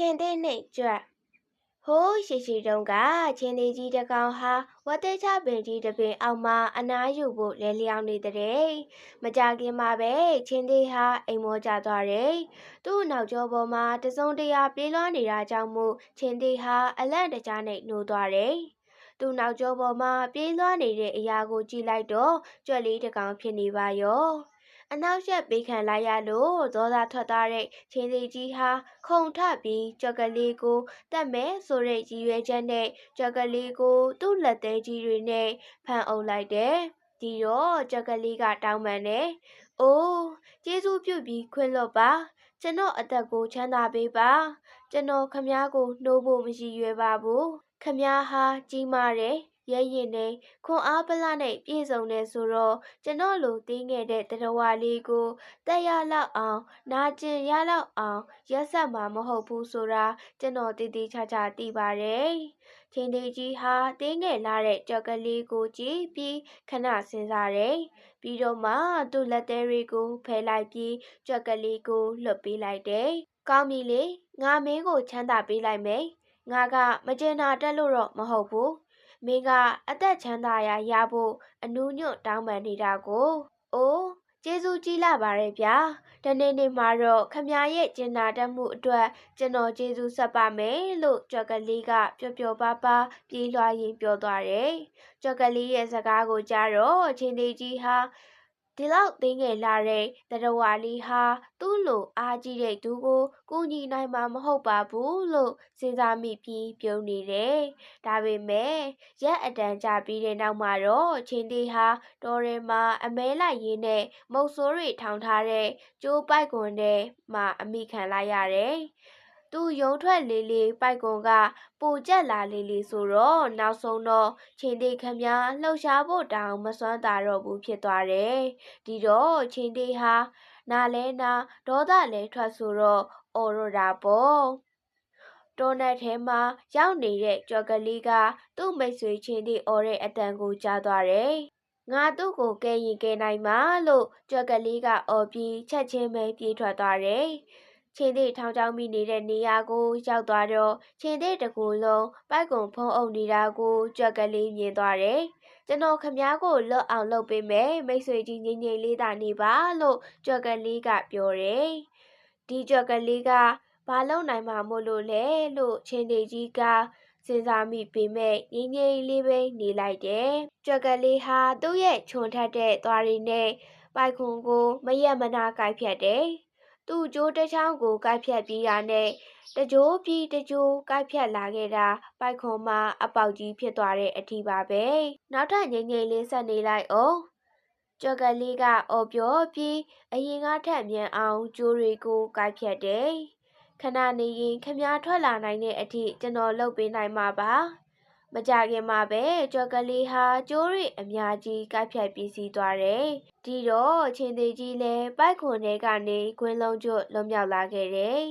ချင်းသေးနှိမ်ကြွဟိုးရှိတုန်းကချင်းသေးကြီးတစ်ကောင်ဟာဝတ်သေးချပင်ကြီးတစ်ပင်အောက်မှာအနားယူဖို့လဲလျောင်းနေတဲ့မကြခင်မှာပဲချင်းသေးဟာအိမ်မောကျသွားတယ်သူ့နောက်ကျောပေါ်မှာတစုံတရာပြေးလွှားနေတာကြောင့်မို့ချင်းသေးဟာအလန့်တကြားနဲ့နှိုးသွားတယ်သူ့နောက်ကျောပေါ်မှာပြေးလွှားနေတဲ့အရာကိုကြည့်လိုက်တော့ကြွက်လေးတစ်ကောင်ဖြစ်နေပါရောအနောက်ရက်ပေးခံလိုက်ရလို့ဒေါသထွက်သွားတဲ့ချင်းသေးကြီးဟာခုန်ထပြီးကြွက်ကလေးကိုတတ်မယ်ဆိုတဲ့ရည်ရွယ်ချက်နဲ့ကြွက်ကလေးကိုသူ့လက်သေးကြီးတွေနဲ့ဖန်အုပ်လိုက်တယ်။ဒီတော့ကြွက်ကလေးကတောင်းပန်တယ်။အိုးကျေးဇူးပြုပြီးခွင့်လွှတ်ပါ။ကျွန်တော်အသက်ကိုချမ်းသာပေးပါ။ကျွန်တော်ခမ ्या ကိုနှိုးဖို့မရှိရွယ်ပါဘူး။ခမ ्या ဟာကြီးမားတယ်။ရဲရင်နဲ့ခွန်အားပလနဲ့ပြည့်စုံနေဆိုတော့ကျွန်တော်လိုတင်းငယ်တဲ့တရဝါလေးကိုတက်ရလောက်အောင်နာကျင်ရလောက်အောင်ရက်ဆက်မှာမဟုတ်ဘူးဆိုတာကျွန်တော်တည်တည်ချာချာသိပါတယ်။ချင်းသေးကြီးဟာတင်းငယ်လာတဲ့ကြောက်ကလေးကိုကြည့်ပြီးခဏစဉ်းစားတယ်။ပြီးတော့မှသူ့လက်သေးတွေကိုဖယ်လိုက်ပြီးကြောက်ကလေးကိုလွတ်ပေးလိုက်တယ်။ကောင်းပြီလေငါမင်းကိုချမ်းသာပေးလိုက်မယ်။ငါကမကျင်နာတက်လို့တော့မဟုတ်ဘူး။မင်းကအသက်ချမ်းသာရဖို့အနူးညွတ်တောင်းပန်နေတာကိုအိုးကျေးဇူးကြီးလာပါတယ်ဗျာတနေ့မှာတော့ခမရဲ့ကျင်နာတတ်မှုအတွက်ကျွန်တော်ကျေးဇူးဆက်ပါမယ်လို့ကြွက်ကလေးကပျော်ပါးပြေးလွှားရင်းပြောသွားတယ်ကြွက်ကလေးရဲ့စကားကိုကြားတော့ချင်းသေးကြီးဟာဒီလောက်သိငယ်လာတဲ့တရဝါလေးဟာသူ့လိုအားကြီးတဲ့သူကိုကူညီနိုင်မှာမဟုတ်ပါဘူးလို့စဉ်းစားမိပြီးပြုံးနေတယ်။ဒါပေမဲ့ရက်အတန်ကြာပြီးတဲ့နောက်မှာတော့ချင်းသေးဟာတောထဲမှာအမဲလိုက်ရင်းနဲ့မုတ်ဆိုးတွေထောင်ထားတဲ့ကျိုးပိုက်ကွန်ထဲမှာအမိခံလိုက်ရတယ်။သူရုံထွက်လေးပိုက်ကွန်ကပူကျက်လာလေးဆိုတော့နောက်ဆုံးတော့ချင်းသေးခမလှုပ်ရှားဖို့တောင်မစွမ်းသာတော့ဘူးဖြစ်သွားတယ်။ဒီတော့ချင်းသေးဟာနာလဲနာဒေါသလဲထွက်ဆိုတော့အော်ရတာပေါ့။တောနက်ထဲမှာရောက်နေတဲ့ကြော်ကလေးကသူ့မိတ်ဆွေချင်းသေးအော်တဲ့အတန်ကိုကြားသွားတယ်။ငါသူ့ကိုကဲရင်ကဲနိုင်မှာလို့ကြော်ကလေးကအော်ပြီးချက်ချင်းပဲပြေးထွက်သွားတယ်။ချင်းသေးထောင်ချောင်းမိနေတဲ့နေရာကိုရောက်သွားတော့ချင်းသေးတကူလုံးပိုက်ကွန်ဖုံးအုပ်နေတာကိုကြွက်ကလေးမြင်သွားတယ်။ကျွန်တော်ခမ ्या ကိုလွတ်အောင်လုပ်ပေးမယ်မိတ်ဆွေကြီးငြိမ်ငြိမ်လေးသာနေပါလို့ကြွက်ကလေးကပြောတယ်။ဒီကြွက်ကလေးကဘာလုပ်နိုင်မှာမို့လို့လဲလို့ချင်းသေးကြီးကစဉ်းစားမိပေမဲ့ငြိမ်ငြိမ်လေးပဲနေလိုက်တယ်။ကြွက်ကလေးဟာသူ့ရဲ့ခြုံထက်တဲ့သွားရီနဲ့ပိုက်ခွန်ကိုမရက်မနာကိုက်ဖြတ်တယ်။သူ့ကြိုးတစ်ချောင်းကိုကိုက်ဖြတ်ပြီးတာနဲ့တကြိုးပြီးတကြိုးကိုက်ဖြတ်လာခဲ့တာပိုက်ခွန်မှာအပေါက်ကြီးဖြစ်သွားတဲ့အထိပါပဲနောက်ထပ်ငိမ့်ငိမ့်လေးဆက်နေလိုက်အောင်ကြောက်ကလေးကအော်ပြောပြီးအရင်ကထက်မြန်အောင်ကြိုးတွေကိုကိုက်ဖြတ်တယ်ခဏနေရင်ခမ ्या ထွက်လာနိုင်တဲ့အထိကျွန်တော်လုပ်ပေးနိုင်မှာပါမကြခင်မှာပဲကြောက်ကလေးဟာကျိုးရီအများကြီးကိုက်ဖြတ်ပြီးစီးသွားတယ်။ဒီတော့ချင်းသေးကြီးလည်းပိုက်ခွန်ထဲကနေခွင်းလုံးကျွတ်လွန်မြောက်လာခဲ့တယ်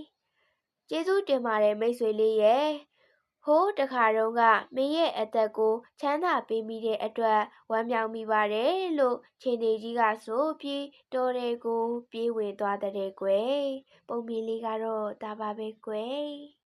။ကျေးဇူးတင်ပါတယ်မိတ်ဆွေလေးရဲ့။ဟိုးတခါတုန်းကမင်းရဲ့အသက်ကိုချမ်းသာပေးမိတဲ့အတွက်ဝမ်းမြောက်မိပါတယ်လို့ချင်းသေးကြီးကဆိုပြီးတော်တဲ့ကိုပြေးဝင်သွားတဲ့ကွယ်။ပုံပြင်လေးကတော့ဒါပါပဲကွယ်။